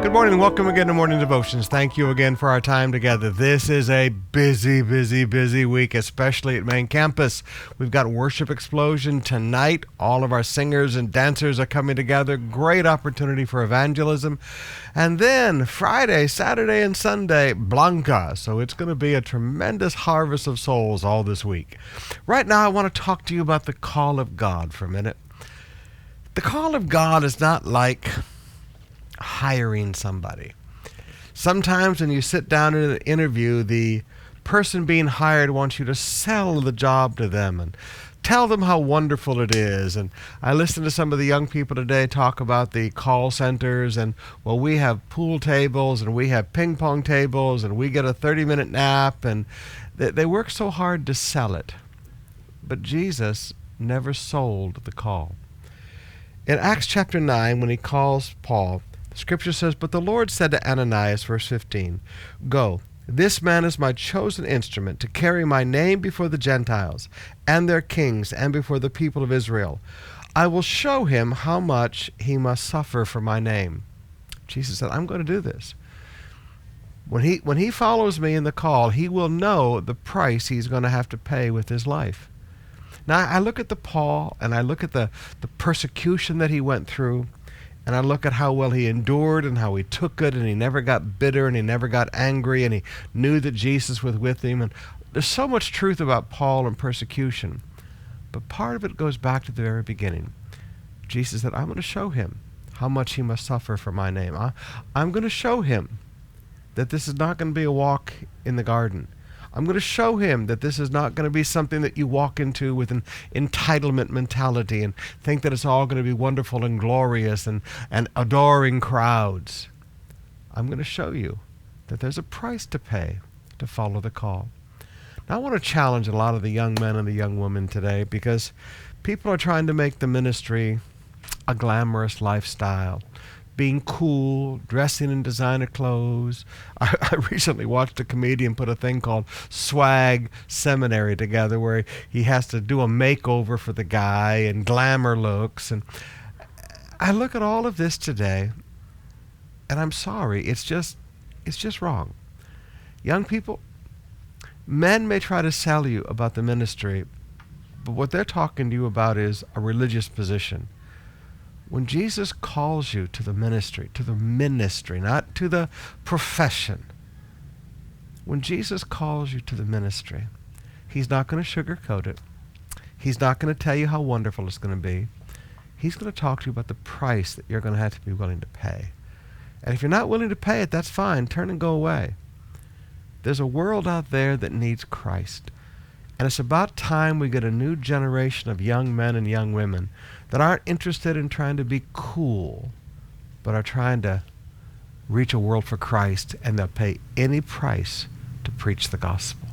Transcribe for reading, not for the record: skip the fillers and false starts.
Good morning and welcome again to Morning Devotions. Thank you again for our time together. This is a busy week, especially at main campus. We've got Worship Explosion tonight. All of our singers and dancers are coming together. Great opportunity for evangelism. And then Friday, Saturday, and Sunday, Blanca. So it's going to be a tremendous harvest of souls all this week. Right now, I want to talk to you about the call of God for a minute. The call of God is not like hiring somebody. Sometimes when you sit down in an interview, the person being hired wants you to sell the job to them and tell them how wonderful it is. And I listened to some of the young people today talk about the call centers and, well, we have pool tables and we have ping pong tables and we get a 30-minute nap, and they work so hard to sell it. But Jesus never sold the call. In Acts chapter 9, when he calls Paul, Scripture says, "But the Lord said to Ananias," verse 15, "Go, this man is my chosen instrument to carry my name before the Gentiles and their kings and before the people of Israel. I will show him how much he must suffer for my name." Jesus said, I'm going to do this. When he follows me in the call, he will know the price he's going to have to pay with his life. Now, I look at Paul, and I look at the persecution that he went through, and I look at how well he endured and how he took it, and he never got bitter and he never got angry, and he knew that Jesus was with him. And there's so much truth about Paul and persecution. But part of it goes back to the very beginning. Jesus said, I'm going to show him how much he must suffer for my name. I'm going to show him that this is not going to be a walk in the garden. I'm going to show him that this is not going to be something that you walk into with an entitlement mentality and think that it's all going to be wonderful and glorious and adoring crowds. I'm going to show you that there's a price to pay to follow the call. Now, I want to challenge a lot of the young men and the young women today, because people are trying to make the ministry a glamorous lifestyle. Being cool, dressing in designer clothes. I recently watched a comedian put a thing called Swag Seminary together, where he has to do a makeover for the guy and glamour looks. And I look at all of this today, and I'm sorry, it's just wrong. Young people, men may try to sell you about the ministry, but what they're talking to you about is a religious position. When Jesus calls you to the ministry, not to the profession. When Jesus calls you to the ministry, he's not going to sugarcoat it. He's not going to tell you how wonderful it's going to be. He's going to talk to you about the price that you're going to have to be willing to pay. And if you're not willing to pay it, that's fine. Turn and go away. There's a world out there that needs Christ. And it's about time we get a new generation of young men and young women that aren't interested in trying to be cool, but are trying to reach a world for Christ, and they'll pay any price to preach the gospel.